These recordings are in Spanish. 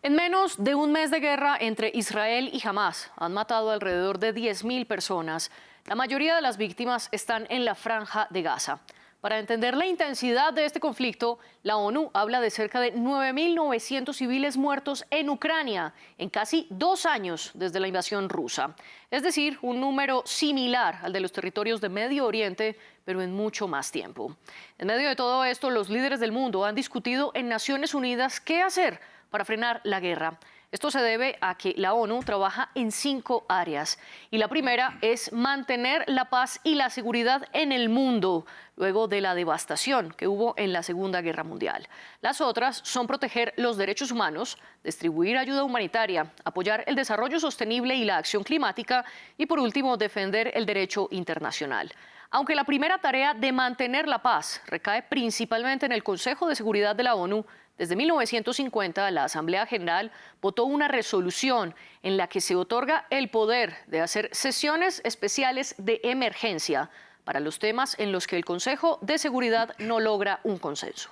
En menos de un mes de guerra entre Israel y Hamás han matado alrededor de 10.000 personas. La mayoría de las víctimas están en la franja de Gaza. Para entender la intensidad de este conflicto, la ONU habla de cerca de 9.900 civiles muertos en Ucrania en casi 2 años desde la invasión rusa. Es decir, un número similar al de los territorios de Medio Oriente, pero en mucho más tiempo. En medio de todo esto, los líderes del mundo han discutido en Naciones Unidas qué hacer para frenar la guerra. Esto se debe a que la ONU trabaja en 5 áreas y la primera es mantener la paz y la seguridad en el mundo luego de la devastación que hubo en la Segunda Guerra Mundial. Las otras son proteger los derechos humanos, distribuir ayuda humanitaria, apoyar el desarrollo sostenible y la acción climática y, por último, defender el derecho internacional. Aunque la primera tarea de mantener la paz recae principalmente en el Consejo de Seguridad de la ONU, desde 1950 la Asamblea General votó una resolución en la que se otorga el poder de hacer sesiones especiales de emergencia para los temas en los que el Consejo de Seguridad no logra un consenso.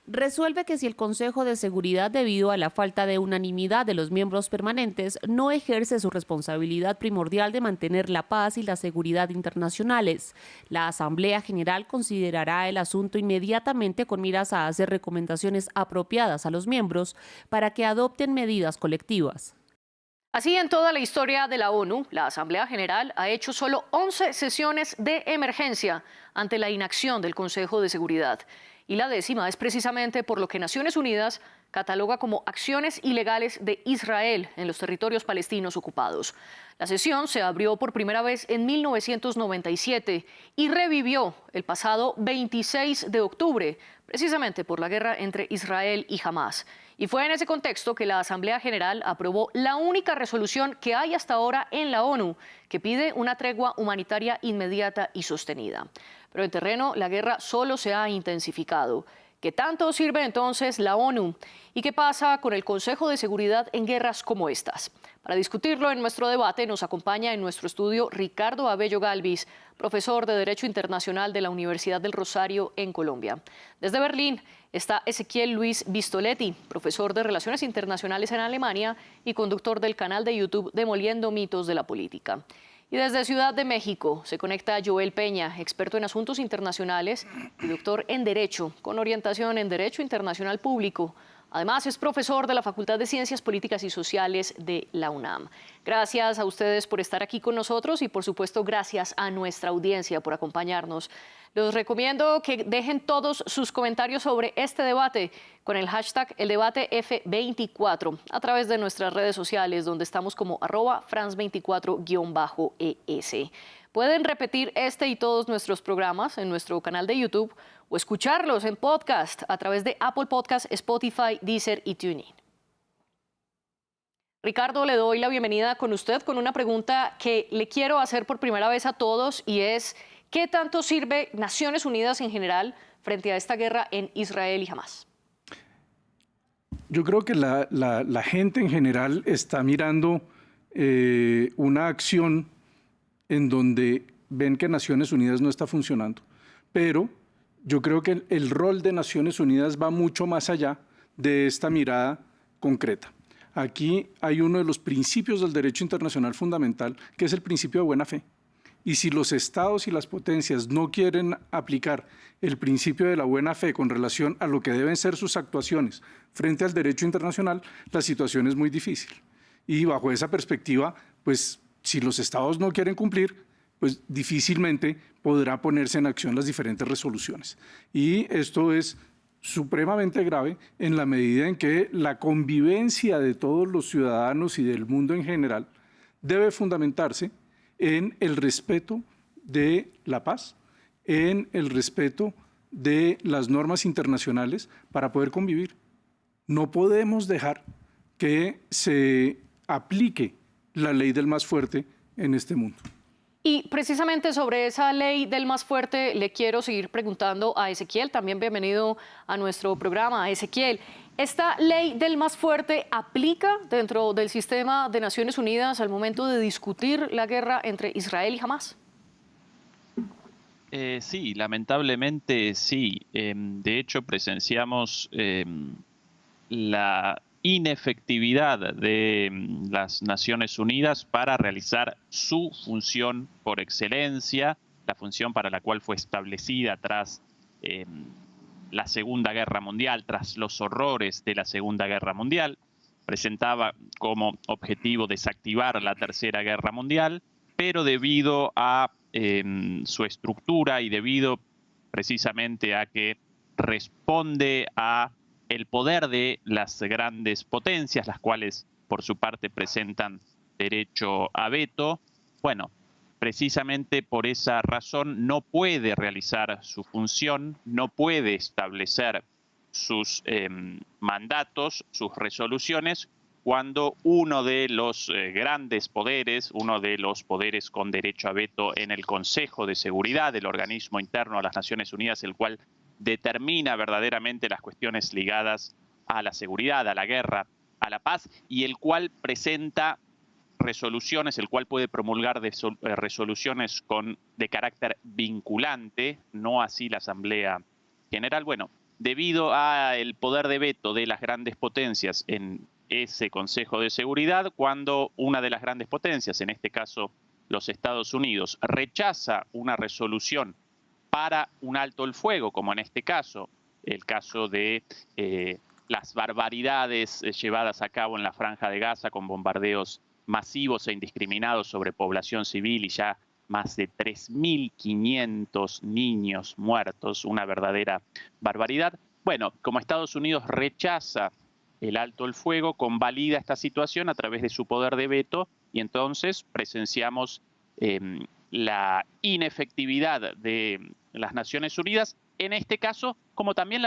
Resuelve que si el Consejo de Seguridad, debido a la falta de unanimidad de los miembros permanentes, no ejerce su responsabilidad primordial de mantener la paz y la seguridad internacionales, la Asamblea General considerará el asunto inmediatamente con miras a hacer recomendaciones apropiadas a los miembros para que adopten medidas colectivas. Así, en toda la historia de la ONU, la Asamblea General ha hecho solo 11 sesiones de emergencia ante la inacción del Consejo de Seguridad. Y la 10ª es precisamente por lo que Naciones Unidas cataloga como acciones ilegales de Israel en los territorios palestinos ocupados. La sesión se abrió por primera vez en 1997 y revivió el pasado 26 de octubre, precisamente por la guerra entre Israel y Hamás. Y fue en ese contexto que la Asamblea General aprobó la única resolución que hay hasta ahora en la ONU, que pide una tregua humanitaria inmediata y sostenida. Pero en terreno, la guerra solo se ha intensificado. ¿Qué tanto sirve entonces la ONU? ¿Y qué pasa con el Consejo de Seguridad en guerras como estas? Para discutirlo en nuestro debate nos acompaña en nuestro estudio Ricardo Abello Galvis, profesor de Derecho Internacional de la Universidad del Rosario en Colombia. Desde Berlín está Ezequiel Luis Vistoletti, profesor de Relaciones Internacionales en Alemania y conductor del canal de YouTube Demoliendo Mitos de la Política. Y desde Ciudad de México se conecta Joel Peña, experto en asuntos internacionales y doctor en Derecho, con orientación en Derecho Internacional Público. Además, es profesor de la Facultad de Ciencias Políticas y Sociales de la UNAM. Gracias a ustedes por estar aquí con nosotros y, por supuesto, gracias a nuestra audiencia por acompañarnos. Les recomiendo que dejen todos sus comentarios sobre este debate con el hashtag #eldebatef24 a través de nuestras redes sociales, donde estamos como @France24_ES. Pueden repetir este y todos nuestros programas en nuestro canal de YouTube o escucharlos en podcast a través de Apple Podcasts, Spotify, Deezer y TuneIn. Ricardo, le doy la bienvenida con usted con una pregunta que le quiero hacer por primera vez a todos y es ¿qué tanto sirve Naciones Unidas en general frente a esta guerra en Israel y Hamás? Yo creo que la gente en general está mirando una acción en donde ven que Naciones Unidas no está funcionando. Pero yo creo que el rol de Naciones Unidas va mucho más allá de esta mirada concreta. Aquí hay uno de los principios del derecho internacional fundamental, que es el principio de buena fe. Y si los estados y las potencias no quieren aplicar el principio de la buena fe con relación a lo que deben ser sus actuaciones frente al derecho internacional, la situación es muy difícil. Y bajo esa perspectiva, pues si los estados no quieren cumplir, pues difícilmente podrá ponerse en acción las diferentes resoluciones. Y esto es supremamente grave en la medida en que la convivencia de todos los ciudadanos y del mundo en general debe fundamentarse en el respeto de la paz, en el respeto de las normas internacionales para poder convivir. No podemos dejar que se aplique la ley del más fuerte en este mundo. Y precisamente sobre esa ley del más fuerte le quiero seguir preguntando a Ezequiel, también bienvenido a nuestro programa. Ezequiel, ¿esta ley del más fuerte aplica dentro del sistema de Naciones Unidas al momento de discutir la guerra entre Israel y Hamás? Sí, lamentablemente sí. De hecho, presenciamos la inefectividad de las Naciones Unidas para realizar su función por excelencia, la función para la cual fue establecida tras la Segunda Guerra Mundial, tras los horrores de la Segunda Guerra Mundial. Presentaba como objetivo desactivar la Tercera Guerra Mundial, pero debido a su estructura y debido precisamente a que responde a el poder de las grandes potencias, las cuales por su parte presentan derecho a veto, bueno, precisamente por esa razón no puede realizar su función, no puede establecer sus mandatos, sus resoluciones, cuando uno de los grandes poderes, uno de los poderes con derecho a veto en el Consejo de Seguridad, el organismo interno a las Naciones Unidas, el cual determina verdaderamente las cuestiones ligadas a la seguridad, a la guerra, a la paz, y el cual presenta resoluciones, el cual puede promulgar resoluciones de carácter vinculante, no así la Asamblea General. Bueno, debido al poder de veto de las grandes potencias en ese Consejo de Seguridad, cuando una de las grandes potencias, en este caso los Estados Unidos, rechaza una resolución para un alto el fuego, como en este caso, el caso de las barbaridades llevadas a cabo en la Franja de Gaza con bombardeos masivos e indiscriminados sobre población civil y ya más de 3.500 niños muertos, una verdadera barbaridad. Bueno, como Estados Unidos rechaza el alto el fuego, convalida esta situación a través de su poder de veto y entonces presenciamos la inefectividad de las Naciones Unidas, en este caso, como también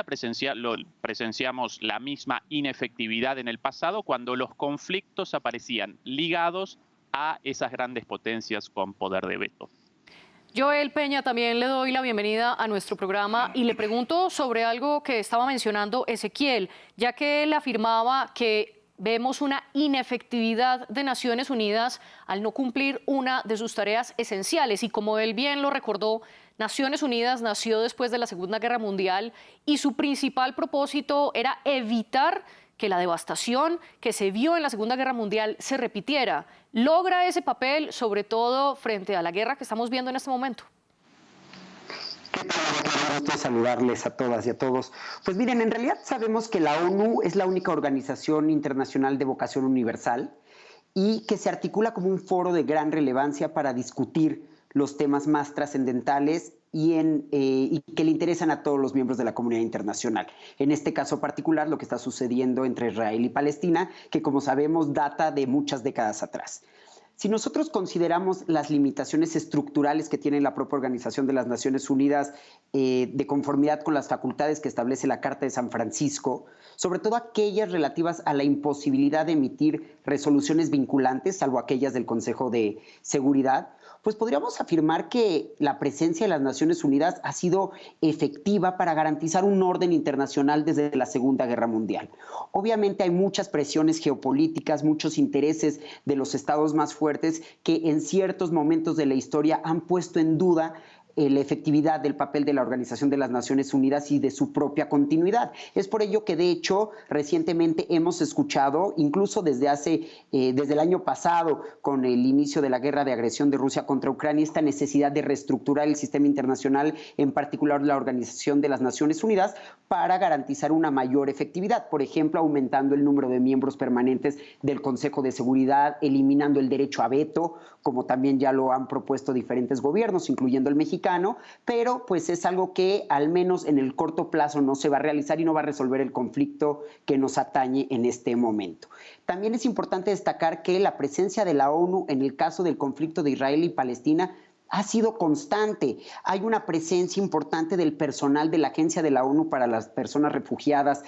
presenciamos la misma inefectividad en el pasado cuando los conflictos aparecían ligados a esas grandes potencias con poder de veto. Joel Peña, también le doy la bienvenida a nuestro programa y le pregunto sobre algo que estaba mencionando Ezequiel, ya que él afirmaba que vemos una inefectividad de Naciones Unidas al no cumplir una de sus tareas esenciales. Y como él bien lo recordó, Naciones Unidas nació después de la Segunda Guerra Mundial y su principal propósito era evitar que la devastación que se vio en la Segunda Guerra Mundial se repitiera. ¿Logra ese papel, sobre todo frente a la guerra que estamos viendo en este momento? ¿Qué tal? Un gusto saludarles a todas y a todos. Pues miren, en realidad sabemos que la ONU es la única organización internacional de vocación universal y que se articula como un foro de gran relevancia para discutir los temas más trascendentales y que le interesan a todos los miembros de la comunidad internacional. En este caso particular, lo que está sucediendo entre Israel y Palestina, que como sabemos data de muchas décadas atrás. Si nosotros consideramos las limitaciones estructurales que tiene la propia Organización de las Naciones Unidas de conformidad con las facultades que establece la Carta de San Francisco, sobre todo aquellas relativas a la imposibilidad de emitir resoluciones vinculantes, salvo aquellas del Consejo de Seguridad, pues podríamos afirmar que la presencia de las Naciones Unidas ha sido efectiva para garantizar un orden internacional desde la Segunda Guerra Mundial. Obviamente hay muchas presiones geopolíticas, muchos intereses de los estados más fuertes que en ciertos momentos de la historia han puesto en duda la efectividad del papel de la Organización de las Naciones Unidas y de su propia continuidad. Es por ello que, de hecho, recientemente hemos escuchado, incluso desde el año pasado, con el inicio de la guerra de agresión de Rusia contra Ucrania, esta necesidad de reestructurar el sistema internacional, en particular la Organización de las Naciones Unidas, para garantizar una mayor efectividad. Por ejemplo, aumentando el número de miembros permanentes del Consejo de Seguridad, eliminando el derecho a veto, como también ya lo han propuesto diferentes gobiernos, incluyendo el mexicano, pero pues es algo que al menos en el corto plazo no se va a realizar y no va a resolver el conflicto que nos atañe en este momento. También es importante destacar que la presencia de la ONU en el caso del conflicto de Israel y Palestina ha sido constante. Hay una presencia importante del personal de la Agencia de la ONU para las Personas Refugiadas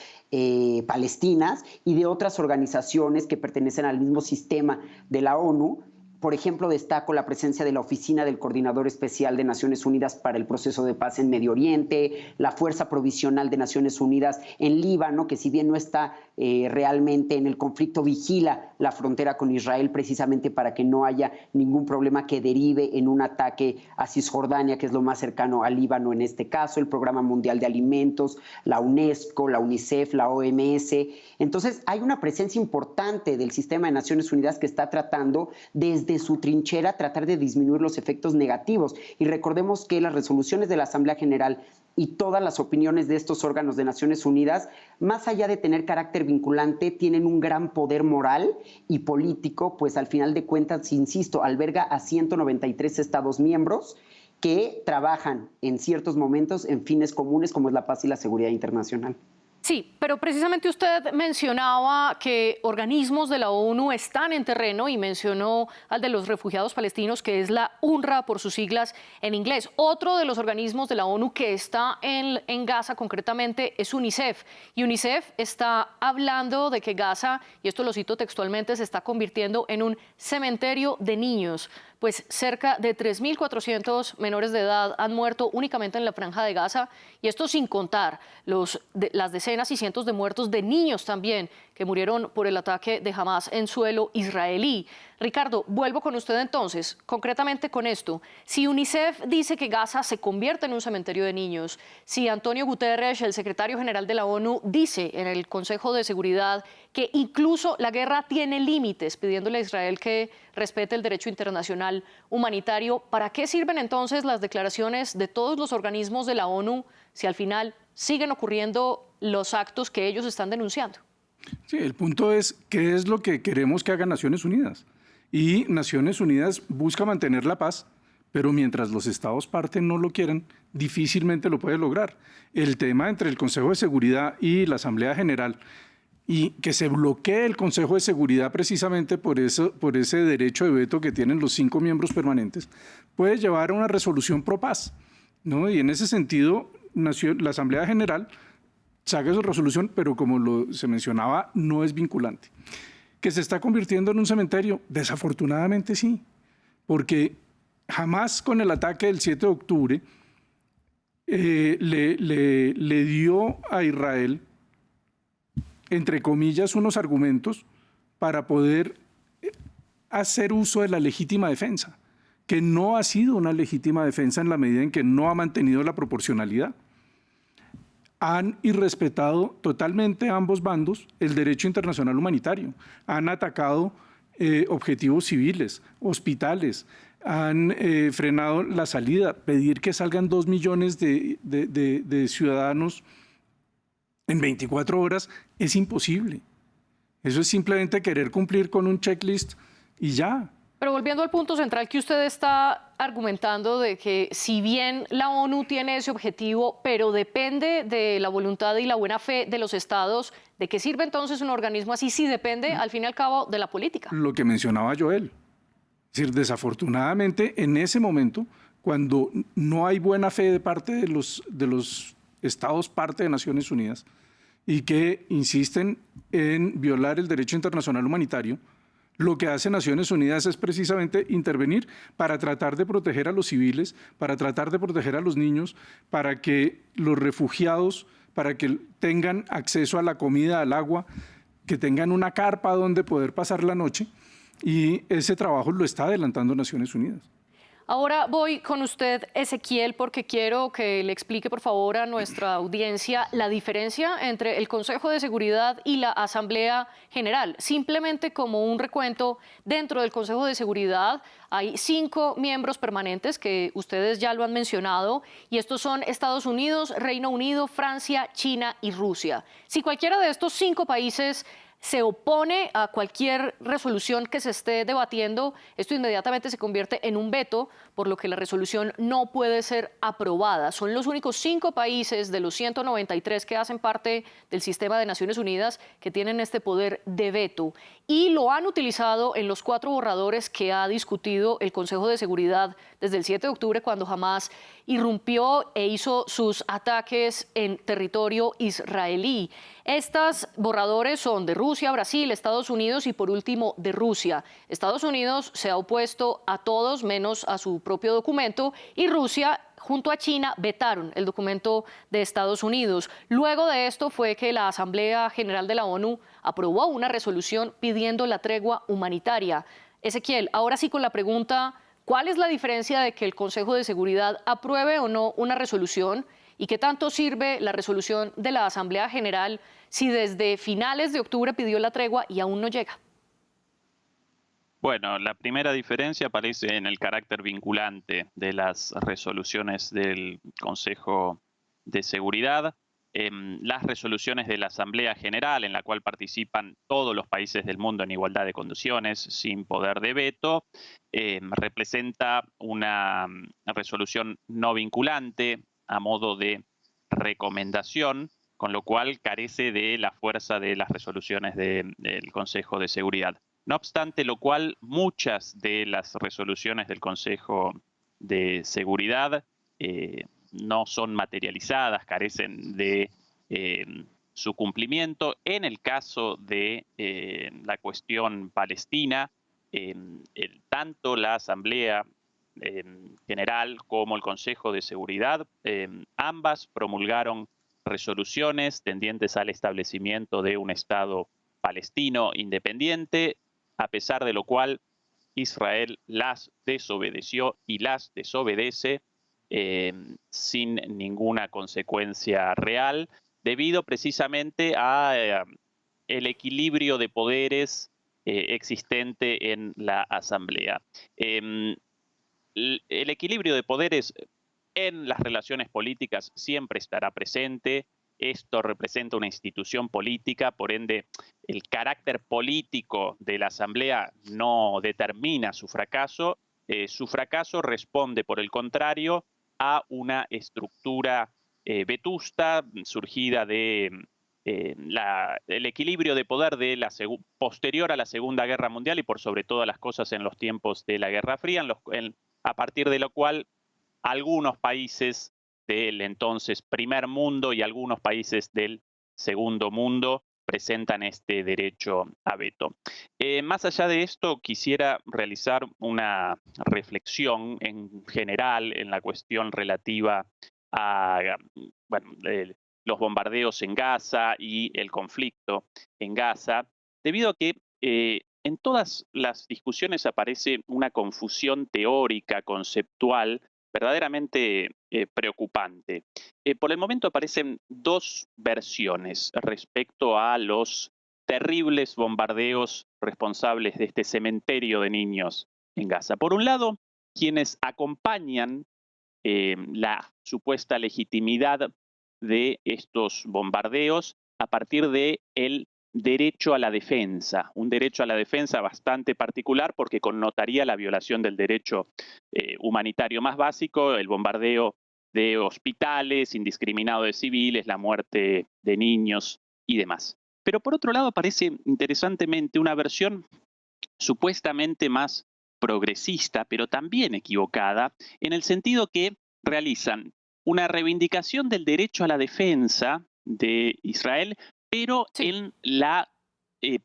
palestinas y de otras organizaciones que pertenecen al mismo sistema de la ONU, Por ejemplo, destaco la presencia de la Oficina del Coordinador Especial de Naciones Unidas para el Proceso de Paz en Medio Oriente, la Fuerza Provisional de Naciones Unidas en Líbano, que si bien no está realmente en el conflicto, vigila la frontera con Israel precisamente para que no haya ningún problema que derive en un ataque a Cisjordania, que es lo más cercano al Líbano en este caso, el Programa Mundial de Alimentos, la UNESCO, la UNICEF, la OMS. Entonces, hay una presencia importante del sistema de Naciones Unidas que está tratando desde su trinchera tratar de disminuir los efectos negativos. Y recordemos que las resoluciones de la Asamblea General y todas las opiniones de estos órganos de Naciones Unidas, más allá de tener carácter vinculante, tienen un gran poder moral y político, pues al final de cuentas, insisto, alberga a 193 Estados miembros que trabajan en ciertos momentos en fines comunes como es la paz y la seguridad internacional. Sí, pero precisamente usted mencionaba que organismos de la ONU están en terreno y mencionó al de los refugiados palestinos, que es la UNRWA por sus siglas en inglés. Otro de los organismos de la ONU que está en Gaza concretamente es UNICEF. Y UNICEF está hablando de que Gaza, y esto lo cito textualmente, se está convirtiendo en un cementerio de niños. Pues cerca de 3.400 menores de edad han muerto únicamente en la Franja de Gaza, y esto sin contar las decenas y cientos de muertos de niños también que murieron por el ataque de Hamás en suelo israelí. Ricardo, vuelvo con usted entonces, concretamente con esto. Si UNICEF dice que Gaza se convierte en un cementerio de niños, si Antonio Guterres, el secretario general de la ONU, dice en el Consejo de Seguridad que incluso la guerra tiene límites, pidiéndole a Israel que respete el derecho internacional humanitario, ¿para qué sirven entonces las declaraciones de todos los organismos de la ONU si al final siguen ocurriendo los actos que ellos están denunciando? Sí, el punto es qué es lo que queremos que haga Naciones Unidas. Y Naciones Unidas busca mantener la paz, pero mientras los Estados parte no lo quieran, difícilmente lo puede lograr. El tema entre el Consejo de Seguridad y la Asamblea General, y que se bloquee el Consejo de Seguridad precisamente por ese derecho de veto que tienen los 5 miembros permanentes, puede llevar a una resolución pro paz, ¿no? Y en ese sentido, la Asamblea General saca su resolución, pero como se mencionaba, no es vinculante. ¿Que se está convirtiendo en un cementerio? Desafortunadamente sí, porque jamás con el ataque del 7 de octubre le dio a Israel, entre comillas, unos argumentos para poder hacer uso de la legítima defensa, que no ha sido una legítima defensa en la medida en que no ha mantenido la proporcionalidad. Han irrespetado totalmente ambos bandos el derecho internacional humanitario, han atacado objetivos civiles, hospitales, han frenado la salida. Pedir que salgan 2 millones de ciudadanos en 24 horas es imposible. Eso es simplemente querer cumplir con un checklist y ya. Pero volviendo al punto central que usted está argumentando de que si bien la ONU tiene ese objetivo, pero depende de la voluntad y la buena fe de los estados, ¿de qué sirve entonces un organismo así si depende al fin y al cabo de la política? Lo que mencionaba Joel. Es decir, desafortunadamente en ese momento, cuando no hay buena fe de parte de los estados parte de Naciones Unidas y que insisten en violar el derecho internacional humanitario, lo que hace Naciones Unidas es precisamente intervenir para tratar de proteger a los civiles, para tratar de proteger a los niños, para que los refugiados, para que tengan acceso a la comida, al agua, que tengan una carpa donde poder pasar la noche, y ese trabajo lo está adelantando Naciones Unidas. Ahora voy con usted, Ezequiel, porque quiero que le explique, por favor, a nuestra audiencia la diferencia entre el Consejo de Seguridad y la Asamblea General. Simplemente como un recuento, dentro del Consejo de Seguridad hay 5 miembros permanentes que ustedes ya lo han mencionado, y estos son Estados Unidos, Reino Unido, Francia, China y Rusia. Si cualquiera de estos 5 países se opone a cualquier resolución que se esté debatiendo, esto inmediatamente se convierte en un veto, por lo que la resolución no puede ser aprobada. Son los únicos 5 países de los 193 que hacen parte del sistema de Naciones Unidas que tienen este poder de veto, y lo han utilizado en los 4 borradores que ha discutido el Consejo de Seguridad desde el 7 de octubre, cuando Hamás irrumpió e hizo sus ataques en territorio israelí. Estos borradores son de Rusia, Brasil, Estados Unidos y por último de Rusia. Estados Unidos se ha opuesto a todos menos a su propio documento y Rusia junto a China vetaron el documento de Estados Unidos. Luego de esto fue que la Asamblea General de la ONU aprobó una resolución pidiendo la tregua humanitaria. Ezequiel, ahora sí con la pregunta, ¿cuál es la diferencia de que el Consejo de Seguridad apruebe o no una resolución? ¿Y qué tanto sirve la resolución de la Asamblea General si desde finales de octubre pidió la tregua y aún no llega? Bueno, la primera diferencia aparece en el carácter vinculante de las resoluciones del Consejo de Seguridad. Las resoluciones de la Asamblea General, en la cual participan todos los países del mundo en igualdad de condiciones, sin poder de veto, representa una resolución no vinculante a modo de recomendación, con lo cual carece de la fuerza de las resoluciones del Consejo de Seguridad. No obstante lo cual, muchas de las resoluciones del Consejo de Seguridad no son materializadas, carecen de su cumplimiento. En el caso de la cuestión palestina, tanto la Asamblea General como el Consejo de Seguridad, ambas promulgaron resoluciones tendientes al establecimiento de un Estado palestino independiente, a pesar de lo cual Israel las desobedeció y las desobedece sin ninguna consecuencia real, debido precisamente a el equilibrio de poderes existente en la Asamblea. El equilibrio de poderes en las relaciones políticas siempre estará presente. Esto representa una institución política, por ende, el carácter político de la Asamblea no determina su fracaso. Su fracaso responde, por el contrario, a una estructura vetusta, surgida de el equilibrio de poder de posterior a la Segunda Guerra Mundial y por sobre todas las cosas en los tiempos de la Guerra Fría, a partir de lo cual algunos países del entonces primer mundo y algunos países del segundo mundo presentan este derecho a veto. Más allá de esto, quisiera realizar una reflexión en general en la cuestión relativa a los bombardeos en Gaza y el conflicto en Gaza, debido a que en todas las discusiones aparece una confusión teórica, conceptual, verdaderamente preocupante. Por el momento aparecen dos versiones respecto a los terribles bombardeos responsables de este cementerio de niños en Gaza. Por un lado, quienes acompañan la supuesta legitimidad de estos bombardeos a partir de el derecho a la defensa, un derecho a la defensa bastante particular porque connotaría la violación del derecho humanitario más básico, el bombardeo de hospitales, indiscriminado de civiles, la muerte de niños y demás. Pero por otro lado aparece interesantemente una versión supuestamente más progresista, pero también equivocada, en el sentido que realizan una reivindicación del derecho a la defensa de Israel, pero sí, en la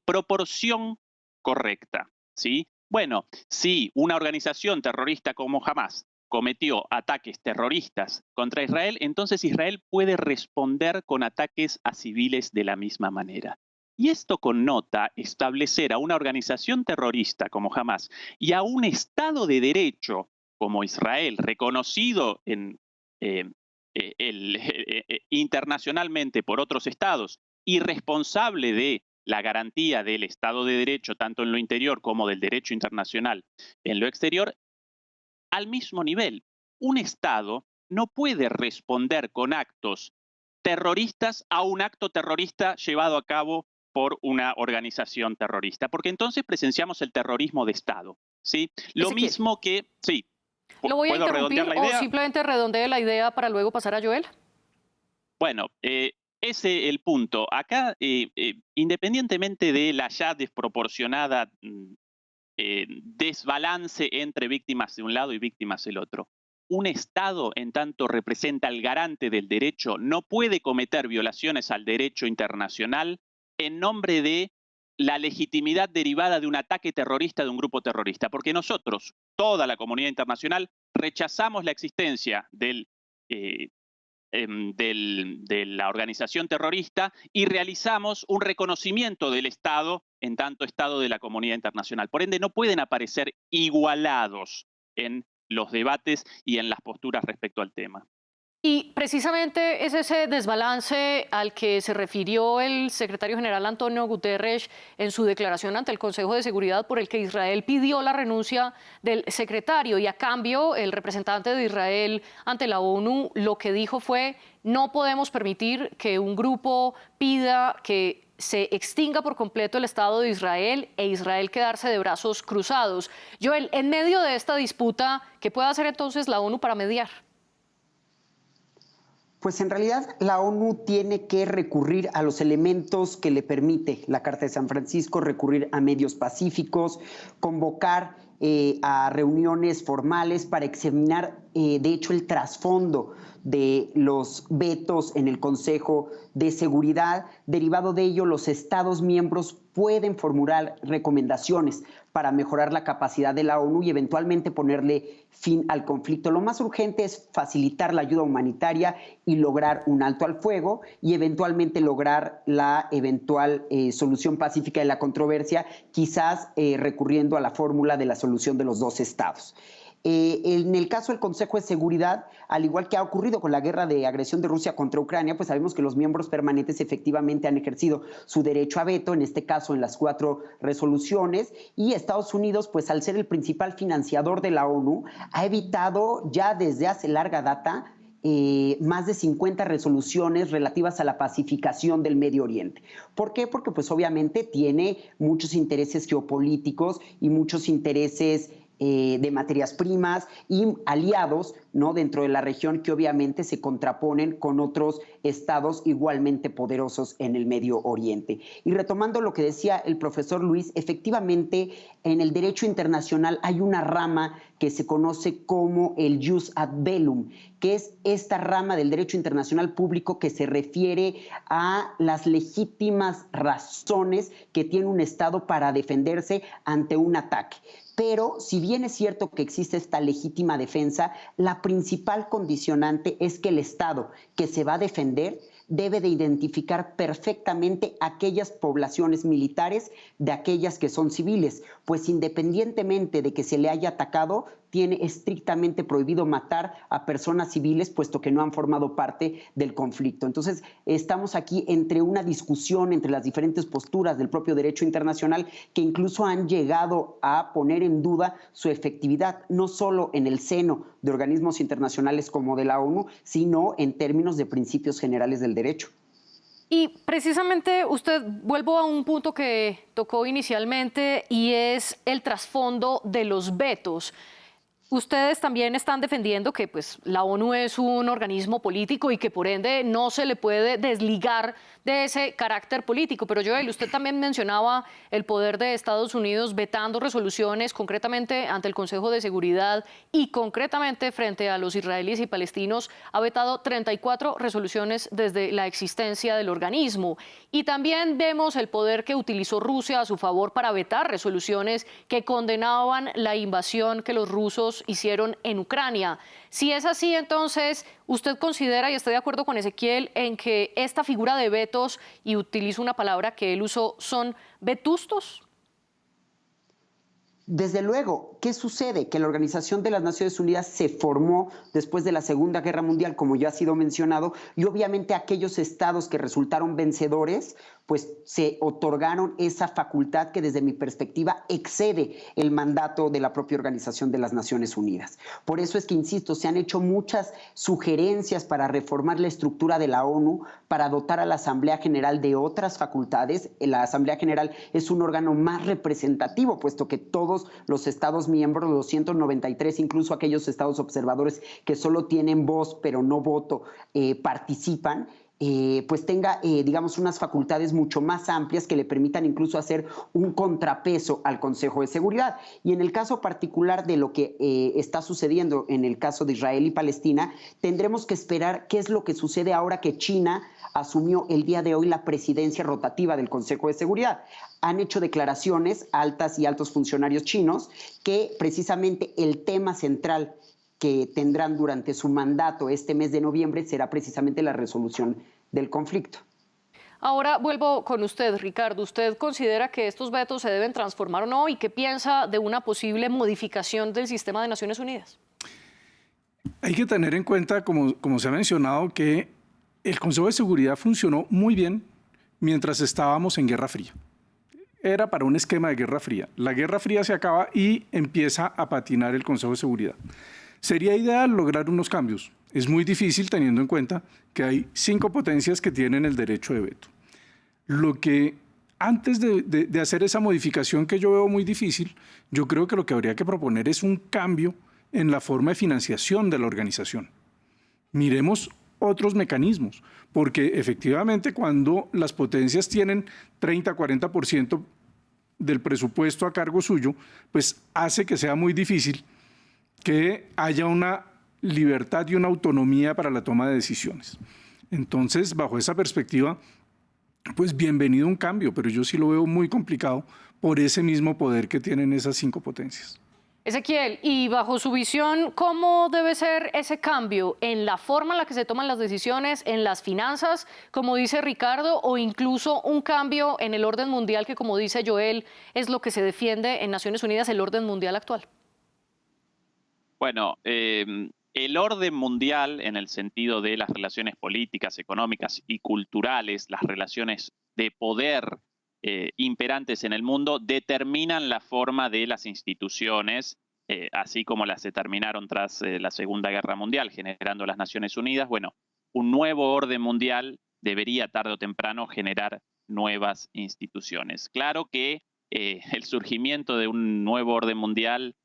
proporción correcta, ¿sí? Bueno, si una organización terrorista como Hamás cometió ataques terroristas contra Israel, entonces Israel puede responder con ataques a civiles de la misma manera. Y esto connota establecer a una organización terrorista como Hamás y a un Estado de Derecho como Israel, reconocido internacionalmente por otros estados y responsable de la garantía del Estado de Derecho tanto en lo interior como del derecho internacional en lo exterior, al mismo nivel. Un Estado no puede responder con actos terroristas a un acto terrorista llevado a cabo por una organización terrorista, porque entonces presenciamos el terrorismo de Estado, ¿sí? Lo mismo que... Sí. ¿Lo voy a interrumpir la idea? O simplemente redondee la idea para luego pasar a Joel? Bueno, ese es el punto. Acá, independientemente de la ya desproporcionada desbalance entre víctimas de un lado y víctimas del otro, un Estado, en tanto representa al garante del derecho, no puede cometer violaciones al derecho internacional en nombre de la legitimidad derivada de un ataque terrorista de un grupo terrorista. Porque nosotros, toda la comunidad internacional, rechazamos la existencia de la organización terrorista y realizamos un reconocimiento del Estado en tanto Estado de la comunidad internacional. Por ende, no pueden aparecer igualados en los debates y en las posturas respecto al tema. Y precisamente es ese desbalance al que se refirió el secretario general Antonio Guterres en su declaración ante el Consejo de Seguridad, por el que Israel pidió la renuncia del secretario, y a cambio el representante de Israel ante la ONU lo que dijo fue: no podemos permitir que un grupo pida que se extinga por completo el Estado de Israel e Israel quedarse de brazos cruzados. Joel, en medio de esta disputa, ¿qué puede hacer entonces la ONU para mediar? Pues en realidad la ONU tiene que recurrir a los elementos que le permite la Carta de San Francisco, recurrir a medios pacíficos, convocar a reuniones formales para examinar, de hecho, el trasfondo de los vetos en el Consejo de Seguridad. Derivado de ello, los Estados miembros pueden formular recomendaciones para mejorar la capacidad de la ONU y eventualmente ponerle fin al conflicto. Lo más urgente es facilitar la ayuda humanitaria y lograr un alto al fuego y eventualmente lograr la eventual solución pacífica de la controversia, quizás recurriendo a la fórmula de la solución de los dos estados. En el caso del Consejo de Seguridad, al igual que ha ocurrido con la guerra de agresión de Rusia contra Ucrania, pues sabemos que los miembros permanentes efectivamente han ejercido su derecho a veto, en este caso en las 4 resoluciones, y Estados Unidos, pues al ser el principal financiador de la ONU, ha evitado ya desde hace larga data más de 50 resoluciones relativas a la pacificación del Medio Oriente. ¿Por qué? Porque pues obviamente tiene muchos intereses geopolíticos y muchos intereses de materias primas y aliados, ¿no?, dentro de la región, que obviamente se contraponen con otros estados igualmente poderosos en el Medio Oriente. Y retomando lo que decía el profesor Luis, efectivamente en el derecho internacional hay una rama que se conoce como el jus ad bellum, que es esta rama del derecho internacional público que se refiere a las legítimas razones que tiene un estado para defenderse ante un ataque. Pero si bien es cierto que existe esta legítima defensa, la principal condicionante es que el Estado que se va a defender debe de identificar perfectamente aquellas poblaciones militares de aquellas que son civiles, pues independientemente de que se le haya atacado, tiene estrictamente prohibido matar a personas civiles, puesto que no han formado parte del conflicto. Entonces, estamos aquí entre una discusión entre las diferentes posturas del propio derecho internacional que incluso han llegado a poner en duda su efectividad, no solo en el seno de organismos internacionales como de la ONU, sino en términos de principios generales del derecho. Y precisamente vuelvo a un punto que tocó inicialmente, y es el trasfondo de los vetos. Ustedes también están defendiendo que pues, la ONU es un organismo político y que por ende no se le puede desligar de ese carácter político. Pero Joel, usted también mencionaba el poder de Estados Unidos vetando resoluciones, concretamente ante el Consejo de Seguridad y concretamente frente a los israelíes y palestinos. Ha vetado 34 resoluciones desde la existencia del organismo. Y también vemos el poder que utilizó Rusia a su favor para vetar resoluciones que condenaban la invasión que los rusos hicieron en Ucrania. Si es así, entonces, ¿usted considera, y estoy de acuerdo con Ezequiel, en que esta figura de vetos, y utilizo una palabra que él usó, son vetustos? Desde luego, ¿qué sucede? Que la Organización de las Naciones Unidas se formó después de la Segunda Guerra Mundial, como ya ha sido mencionado, y obviamente aquellos estados que resultaron vencedores, pues se otorgaron esa facultad que desde mi perspectiva excede el mandato de la propia Organización de las Naciones Unidas. Por eso es que, insisto, se han hecho muchas sugerencias para reformar la estructura de la ONU, para dotar a la Asamblea General de otras facultades. La Asamblea General es un órgano más representativo, puesto que todos los estados miembros, los 193, incluso aquellos estados observadores que solo tienen voz pero no voto, participan. pues tenga, digamos, unas facultades mucho más amplias que le permitan incluso hacer un contrapeso al Consejo de Seguridad. Y en el caso particular de lo que está sucediendo en el caso de Israel y Palestina, tendremos que esperar qué es lo que sucede ahora que China asumió el día de hoy la presidencia rotativa del Consejo de Seguridad. Han hecho declaraciones altas y altos funcionarios chinos que precisamente el tema central que tendrán durante su mandato este mes de noviembre será precisamente la resolución del conflicto. Ahora vuelvo con usted, Ricardo. ¿Usted considera que estos vetos se deben transformar o no? ¿Y qué piensa de una posible modificación del sistema de Naciones Unidas? Hay que tener en cuenta, como se ha mencionado, que el Consejo de Seguridad funcionó muy bien mientras estábamos en Guerra Fría. Era para un esquema de Guerra Fría. La Guerra Fría se acaba y empieza a patinar el Consejo de Seguridad. Sería ideal lograr unos cambios. Es muy difícil teniendo en cuenta que hay 5 potencias que tienen el derecho de veto. Lo que antes de hacer esa modificación que yo veo muy difícil, yo creo que lo que habría que proponer es un cambio en la forma de financiación de la organización. Miremos otros mecanismos, porque efectivamente cuando las potencias tienen 30-40% del presupuesto a cargo suyo, pues hace que sea muy difícil que haya una libertad y una autonomía para la toma de decisiones. Entonces, bajo esa perspectiva, pues bienvenido un cambio, pero yo sí lo veo muy complicado por ese mismo poder que tienen esas 5 potencias. Ezequiel, y bajo su visión, ¿cómo debe ser ese cambio en la forma en la que se toman las decisiones, en las finanzas, como dice Ricardo, o incluso un cambio en el orden mundial que, como dice Joel, es lo que se defiende en Naciones Unidas, el orden mundial actual? Bueno, el orden mundial en el sentido de las relaciones políticas, económicas y culturales, las relaciones de poder imperantes en el mundo, determinan la forma de las instituciones, así como las determinaron tras la Segunda Guerra Mundial, generando las Naciones Unidas. Bueno, un nuevo orden mundial debería tarde o temprano generar nuevas instituciones. Claro que el surgimiento de un nuevo orden mundial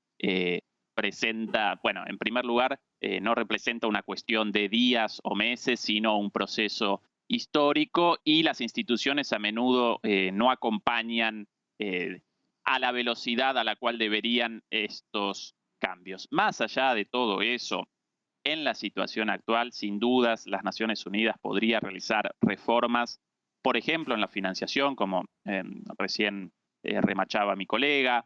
presenta, bueno, en primer lugar, no representa una cuestión de días o meses, sino un proceso histórico, y las instituciones a menudo no acompañan a la velocidad a la cual deberían estos cambios. Más allá de todo eso, en la situación actual, sin dudas, las Naciones Unidas podría realizar reformas, por ejemplo, en la financiación, como recién remachaba mi colega,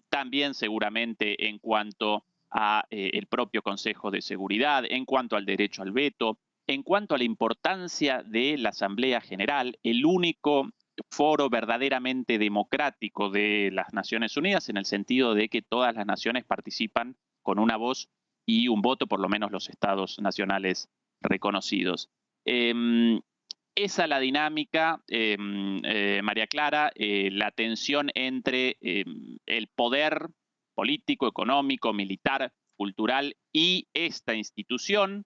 también seguramente en cuanto a el propio Consejo de Seguridad, en cuanto al derecho al veto, en cuanto a la importancia de la Asamblea General, el único foro verdaderamente democrático de las Naciones Unidas, en el sentido de que todas las naciones participan con una voz y un voto, por lo menos los estados nacionales reconocidos. Esa es la dinámica, María Clara, la tensión entre el poder político, económico, militar, cultural y esta institución.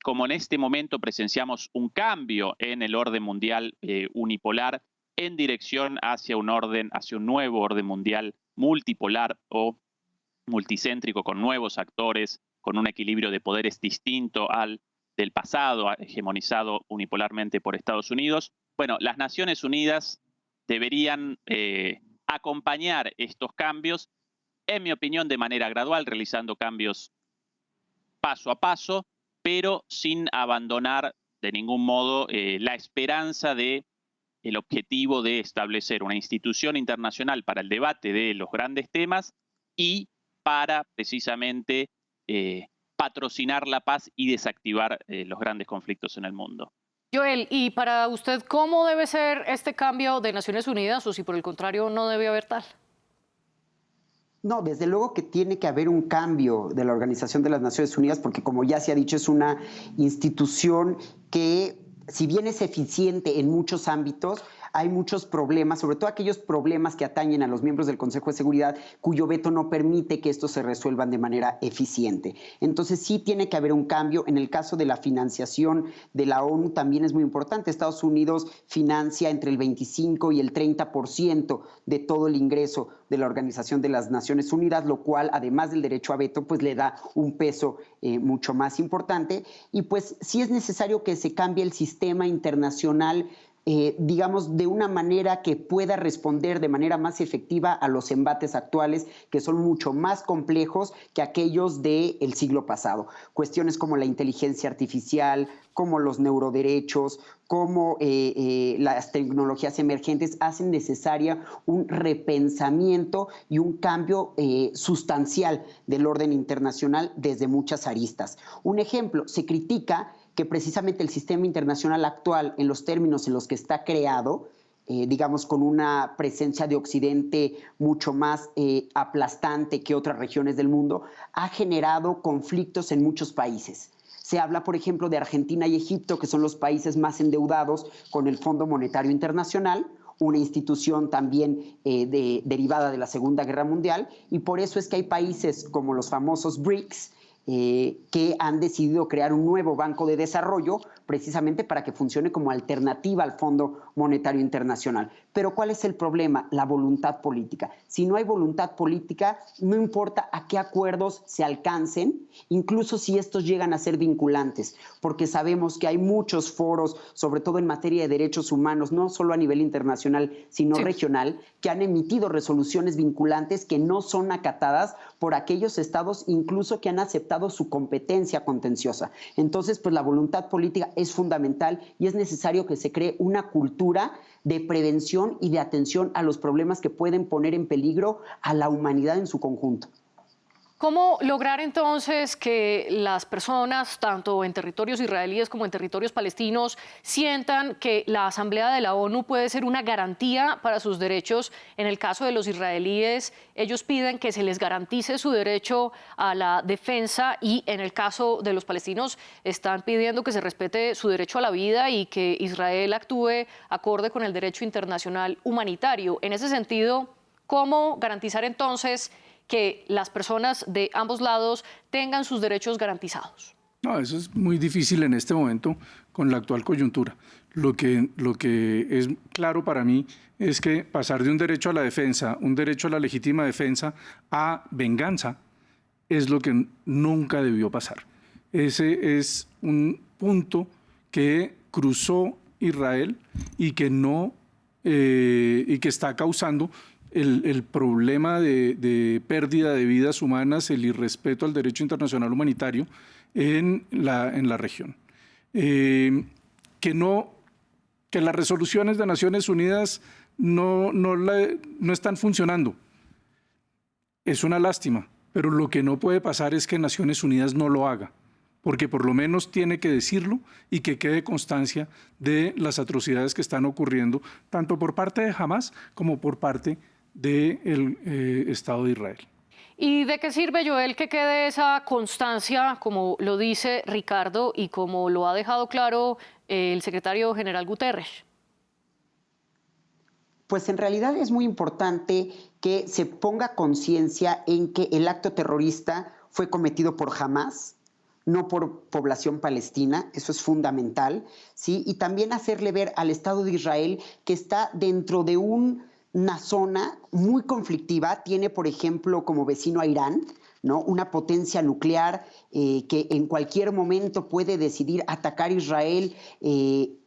Como en este momento presenciamos un cambio en el orden mundial unipolar en dirección hacia un nuevo orden mundial multipolar o multicéntrico, con nuevos actores, con un equilibrio de poderes distinto al del pasado, hegemonizado unipolarmente por Estados Unidos. Bueno, las Naciones Unidas deberían acompañar estos cambios, en mi opinión, de manera gradual, realizando cambios paso a paso, pero sin abandonar de ningún modo la esperanza de el objetivo de establecer una institución internacional para el debate de los grandes temas y para precisamente patrocinar la paz y desactivar los grandes conflictos en el mundo. Joel, y para usted, ¿cómo debe ser este cambio de Naciones Unidas, o si por el contrario no debe haber tal? No, desde luego que tiene que haber un cambio de la Organización de las Naciones Unidas, porque como ya se ha dicho, es una institución que, si bien es eficiente en muchos ámbitos, hay muchos problemas, sobre todo aquellos problemas que atañen a los miembros del Consejo de Seguridad, cuyo veto no permite que estos se resuelvan de manera eficiente. Entonces sí tiene que haber un cambio. En el caso de la financiación de la ONU también es muy importante. Estados Unidos financia entre el 25 y el 30% de todo el ingreso de la Organización de las Naciones Unidas, lo cual, además del derecho a veto, pues le da un peso mucho más importante. Y pues sí es necesario que se cambie el sistema internacional, digamos, de una manera que pueda responder de manera más efectiva a los embates actuales, que son mucho más complejos que aquellos del siglo pasado. Cuestiones como la inteligencia artificial, como los neuroderechos, como las tecnologías emergentes hacen necesaria un repensamiento y un cambio sustancial del orden internacional desde muchas aristas. Un ejemplo, se critica que precisamente el sistema internacional actual, en los términos en los que está creado, digamos, con una presencia de Occidente mucho más aplastante que otras regiones del mundo, ha generado conflictos en muchos países. Se habla, por ejemplo, de Argentina y Egipto, que son los países más endeudados con el Fondo Monetario Internacional, una institución también derivada de la Segunda Guerra Mundial, y por eso es que hay países como los famosos BRICS, que han decidido crear un nuevo banco de desarrollo precisamente para que funcione como alternativa al Fondo Monetario Internacional. Pero ¿cuál es el problema? La voluntad política. Si no hay voluntad política, no importa a qué acuerdos se alcancen, incluso si estos llegan a ser vinculantes, porque sabemos que hay muchos foros, sobre todo en materia de derechos humanos, no solo a nivel internacional, sino regional, que han emitido resoluciones vinculantes que no son acatadas por aquellos estados incluso que han aceptado su competencia contenciosa. Entonces, pues la voluntad política es fundamental y es necesario que se cree una cultura de prevención y de atención a los problemas que pueden poner en peligro a la humanidad en su conjunto. ¿Cómo lograr entonces que las personas, tanto en territorios israelíes como en territorios palestinos, sientan que la Asamblea de la ONU puede ser una garantía para sus derechos? En el caso de los israelíes, ellos piden que se les garantice su derecho a la defensa, y en el caso de los palestinos están pidiendo que se respete su derecho a la vida y que Israel actúe acorde con el derecho internacional humanitario. En ese sentido, ¿cómo garantizar entonces que las personas de ambos lados tengan sus derechos garantizados? No, eso es muy difícil en este momento con la actual coyuntura. Lo que es claro para mí es que pasar de un derecho a la defensa, un derecho a la legítima defensa, a venganza, es lo que nunca debió pasar. Ese es un punto que cruzó Israel y que está causando el problema de pérdida de vidas humanas, el irrespeto al derecho internacional humanitario en la región. Que las resoluciones de Naciones Unidas no están funcionando. Es una lástima, pero lo que no puede pasar es que Naciones Unidas no lo haga, porque por lo menos tiene que decirlo y que quede constancia de las atrocidades que están ocurriendo, tanto por parte de Hamás como por parte del Estado de Israel. ¿Y de qué sirve, Joel, que quede esa constancia, como lo dice Ricardo y como lo ha dejado claro el secretario general Guterres? Pues en realidad es muy importante que se ponga conciencia en que el acto terrorista fue cometido por Hamás, no por población palestina. Eso es fundamental, ¿sí? Y también hacerle ver al Estado de Israel que está dentro de una zona muy conflictiva. Tiene, por ejemplo, como vecino a Irán, ¿no? Una potencia nuclear que en cualquier momento puede decidir atacar a Israel,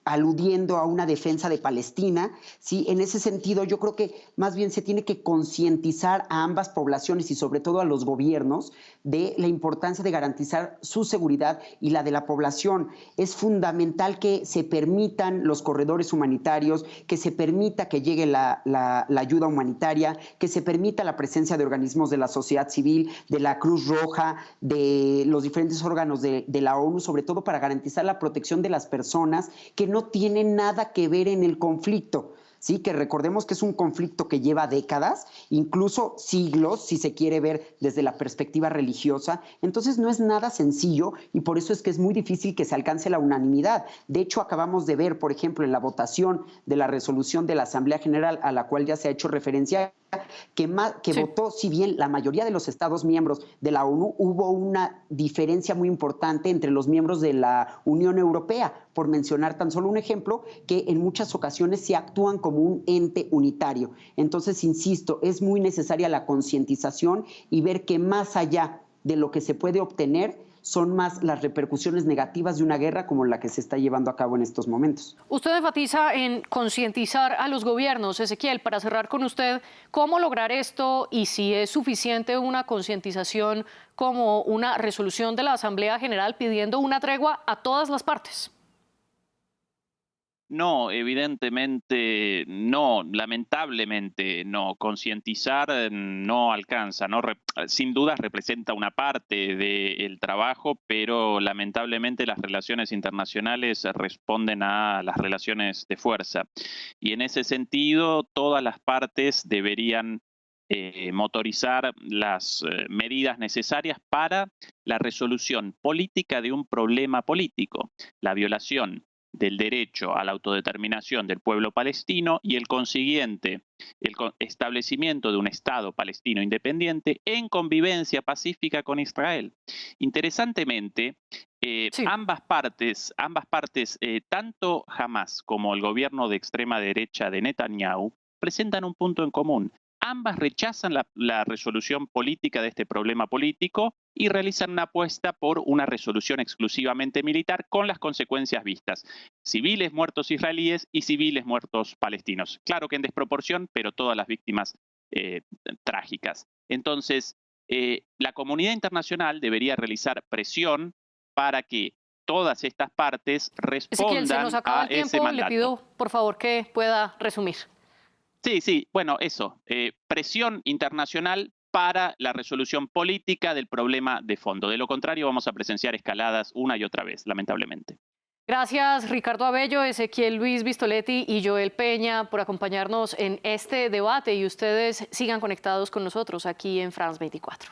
aludiendo a una defensa de Palestina, ¿sí? En ese sentido, yo creo que más bien se tiene que concientizar a ambas poblaciones y sobre todo a los gobiernos de la importancia de garantizar su seguridad y la de la población. Es fundamental que se permitan los corredores humanitarios, que se permita que llegue la ayuda humanitaria, que se permita la presencia de organismos de la sociedad civil, de la Cruz Roja, de los diferentes órganos de la ONU, sobre todo para garantizar la protección de las personas que no tienen nada que ver en el conflicto, ¿sí? Que recordemos que es un conflicto que lleva décadas, incluso siglos, si se quiere ver desde la perspectiva religiosa. Entonces no es nada sencillo y por eso es que es muy difícil que se alcance la unanimidad. De hecho, acabamos de ver, por ejemplo, en la votación de la resolución de la Asamblea General, a la cual ya se ha hecho referencia, que Sí. votó, si bien la mayoría de los Estados miembros de la ONU, hubo una diferencia muy importante entre los miembros de la Unión Europea, por mencionar tan solo un ejemplo, que en muchas ocasiones se actúan como un ente unitario. Entonces, insisto, es muy necesaria la concientización y ver que más allá de lo que se puede obtener, son más las repercusiones negativas de una guerra como la que se está llevando a cabo en estos momentos. Usted enfatiza en concientizar a los gobiernos. Ezequiel, para cerrar con usted, ¿cómo lograr esto y si es suficiente una concientización como una resolución de la Asamblea General pidiendo una tregua a todas las partes? No, evidentemente no, lamentablemente no. Concientizar no alcanza, no sin duda representa una parte del trabajo, pero lamentablemente las relaciones internacionales responden a las relaciones de fuerza. Y en ese sentido, todas las partes deberían motorizar las medidas necesarias para la resolución política de un problema político, la violación del derecho a la autodeterminación del pueblo palestino y el consiguiente establecimiento de un Estado palestino independiente en convivencia pacífica con Israel. Interesantemente, Sí. ambas partes, tanto Hamas como el gobierno de extrema derecha de Netanyahu, presentan un punto en común. Ambas rechazan la resolución política de este problema político y realizan una apuesta por una resolución exclusivamente militar con las consecuencias vistas: civiles muertos israelíes y civiles muertos palestinos. Claro que en desproporción, pero todas las víctimas trágicas. Entonces, la comunidad internacional debería realizar presión para que todas estas partes Ezequiel, se nos respondan acaba a el ese tiempo. Le mandato. pido, por favor, que pueda resumir. Sí, bueno, eso, presión internacional para la resolución política del problema de fondo. De lo contrario, vamos a presenciar escaladas una y otra vez, lamentablemente. Gracias, Ricardo Abello, Ezequiel Luis Vistoletti y Joel Peña, por acompañarnos en este debate, y ustedes sigan conectados con nosotros aquí en France 24.